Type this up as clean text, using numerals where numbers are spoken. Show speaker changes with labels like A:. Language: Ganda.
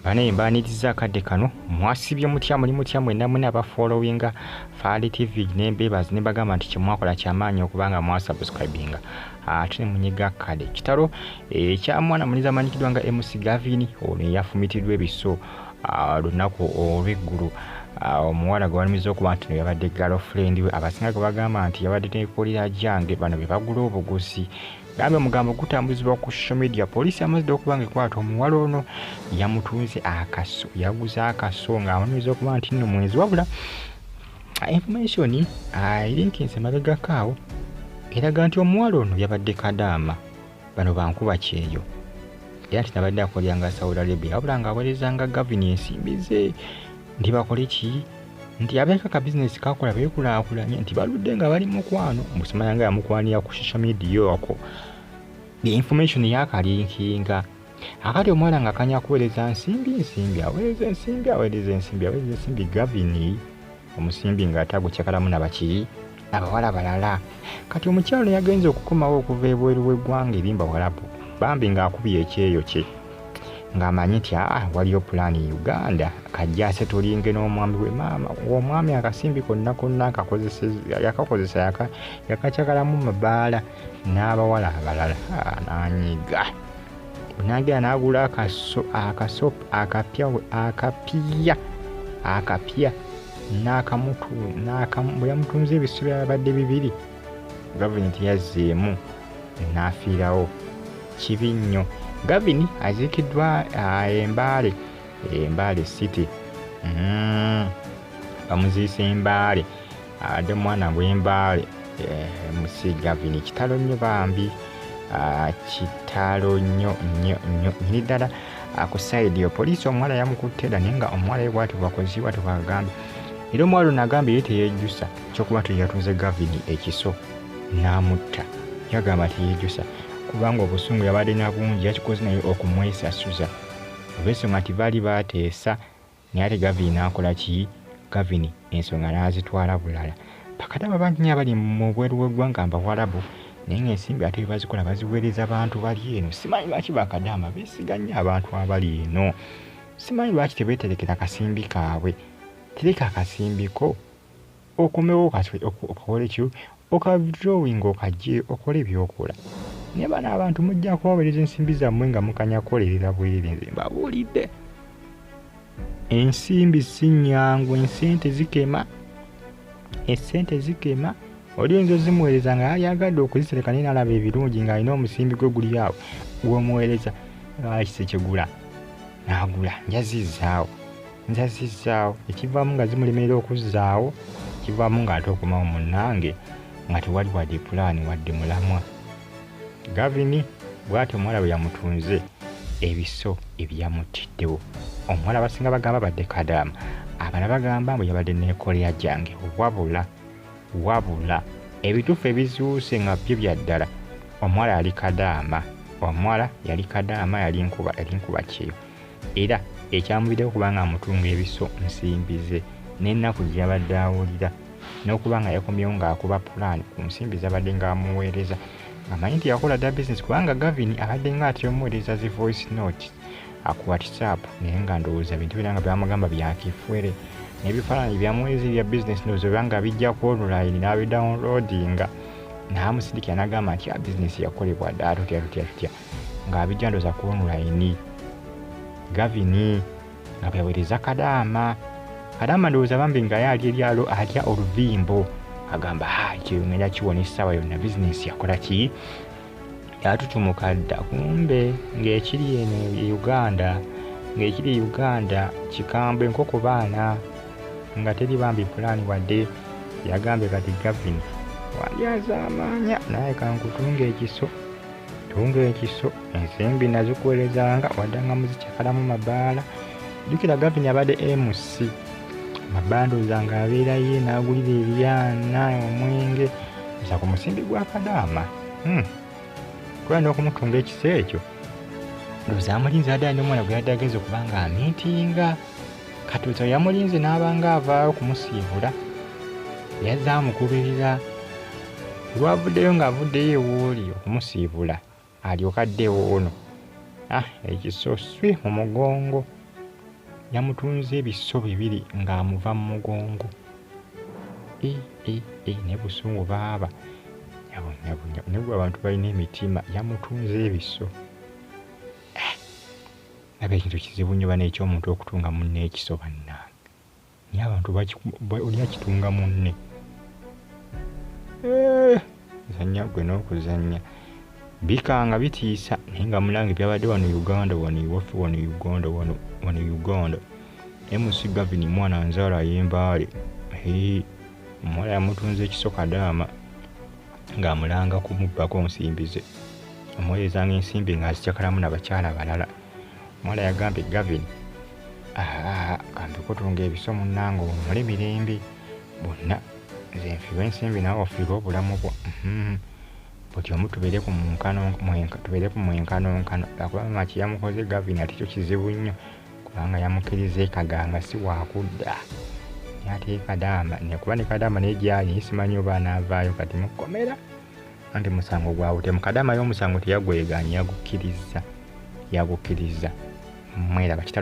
A: Bane mbaniriza akadde kano mwasibye mutya muli mutya mwenna mwenna abafollowinga Fali TV n'embebazi ne bagamba nti kyemwakola kyamaanyi okubanga mwasubscribinga ate ne munyiga kale kitalo ekyamwana muliza amanyikiddwa nga MC Gavin ono yafumitiddwa ebiso lunaku olw'eggulu omuwala gwe balumiza okuba nti yabadde girlfriend we abasinga gwe bagamba nti yabadde nekolera jange bano be bagula obuguzi gambe omugambo gutambulizibwa ku social media. Poliisi amazidde okubanga ekwata omuwala ono yamutunze akaso yaguze akaso ng'amunyumiza okuba nti nno mwezi wabula information elinkinse mabegakaawo eraga nti omuwala ono yabadde kadaama bano bankuba kyeyo era nti nabadde akolera nga Saudi Arabia wabula ng'aweerezanga Gavin ensimbi ze nti bakole ki nti abeeka ka business kakola beekulaakulanye nti baludde nga bali mukwano musimanya nga yamukwanira ku social media okwo information yakalinkinga akati omwana nga kanya kuweereza nsimbi aweereza ensimbi Gavin omusimbi ng'atagukyakalamu nabaki abawala balala kati omukyalo yagenze okukomawo okuva ebweru w'eggwanga erimba Walabu bambi ng'akubye ekyeyo kye ng'amanyi nti waliyo pulaani Uganda kajja asetulinge n'omwami we maama omwami akasimbi konna yakakozesa yakakyakalamu mabaala n'abawala abalala n'anyiga bunagera n'agula akapya bwe yamutunze ebisu byabadde bibiri gavumenti yazzeemu n'afiirawo kibi nnyo. Gavin aziikiddwa Embaale City bamuziise Embaale adde mwana w'Embaale MC Gavin kitalo nnyo bambi kitalo nnyo nyini ddala ku side yo poliisi omuwala yamukutte dda naye nga omuwala ye bw'ati bwakozibwa tebagambye era omuwala ono agambye ye teyejjusa kyokuba nti yatunze Gavin ekiso n'amutta yagamba teyejjusa kubanga obusungu yabadde na bungi yakikoze naye okumwesasuza olw'ensonga nti baali bateesa naye ate Gavin akola ki Gavin ensonga n'azitwala bulala bakadama bangi nnyo abali mu bweru w'eggwanga Walabu naye ng'ensimbi ate bazikola baziweereza abantu bali eno simanyi lwaki bakadama beesiga nnyo abantu abali eno simanyi lwaki tebeeterekera kasimbi kaabwe tereka akasimbiko okomewo okakole ki okadrawing okajje okole ebyokola naye bano abantu mujja kubaweereza ensimbi zammwe nga mukanya kukolerera bwereere mbabuulidde ensimbi si nnyangu esente zikema oliyinza ozimuweereza nga yayagadde okuzitereka naye n'alaba ebirungi ng'alina omusimbi gwe guli awo gw'omuweereza kise kigula n'agula nzazizaawo ekivaamu nga zimulemerera okuzzaawo kivaamu ng'ate okomawo munnange nga tewali wadde pulaani wadde mulamwa. Gavin bw'ati omuwala bwe yamutunze ebiso ebyamutiddewo omuwala abasinga bagamba badde kadaama abala bagamba mbu yabadde neekolera jange wabula ebituufu ebizuuse nga byo bya ddala omuwala yali kadaama yali nkuba kyeyo era ekyamubiddeko kuba nga amutunga ebiso nsimbi ze n'ennaku gye yabadde awulira n'okuba nga yakomyewo ng'akuba pulaani ku nsimbi zabadde ng'amuweereza amanyi nti yakola dda business kubanga Gavin abadde ng'atera omuweereza zi voice note ku WhatsApp naye nga ndowooza bintu bina nga byamugamba byakifwere n'ebifaananyi byamuweereza ebya business ndowooza banga bijja ku online n'abidownloadinga n'amusindikira n'agamba nti business yakolebwa dda tutya ng'abijja ndowooza ku online. Gavin nga byaweereza kadaama ndowooza bambi nga yaali eryalo atya oluvimbo agamba kyengenda kiwona essaawa yonna bizinesi yakola ki yatutumuka dda kumbe ng'ekiri eno Uganda kikambwe nkoko baana nga teri bambi pulaani wadde yagambye kati Gavin walyazaamaanya naye kankutunga ekiso ensimbi nazikuweerezanga wadde nga muzikyakalamu mabaala jjukira Gavin abadde MC mabandooza ng'abeera ye n'agulira ebyana omwenge eza ku musimbi gwa kadaama kuba n'okumutunga ekiso ekyo ndowooza amulinze adda n'omwana gwe yadde ageze okuba nga amiitinga katuuza yamulinze n'abanga avaayo okumusiibula yazze amukubirira lwavuddeyo ng'avuddeyo ewooli okumusiibula alyoka addewo ono ekiso swi mu mugongo yamutunze ebiso bibiri ng'amuva mu mugongo. Ne busungu baaba ne bwe abantu balina emitima yamutunze ebiso. Naba ekintu kizibu nnyo bana eky'omuntu okutunga munne ekiso bannange. Naye abantu oli akitunga munne. Zannya gwe n'okuzannya. Bikanga bitiisa naye nga mulange byabadde wano Uganda, wano iwaffe wano Uganda, wano Uganda. MC Gavin mwana nzaala y'embaale. Omuwala yamutunze ekiso Kadaama ng'amulanga kumubbako nsimbi ze. Amuweerezanga ensimbi ng'azikyakalamu n'abakyala balala. Omuwala yagambye Gavin, kambe kutunga ebiso munnange omule mirembe bonna. Nze nfiirwe ensimbi naawe ofiirwe obulamu bwo. Buli omu tubeere ku mwenkanonkano. Lwakuba mama kye yamukoze Gavin ate kyo kizibu nnyo kubanga yamukkiriza ekaganga si wakudda. Naye ate Kadaama nekuba ne Kadaama naye gyali simanyi oba anaavaayo kati mukomera. Anti musango gwawutemu. Kadaama y'omusango teyagwegaanye yagukkiriza. Mweraba kitalo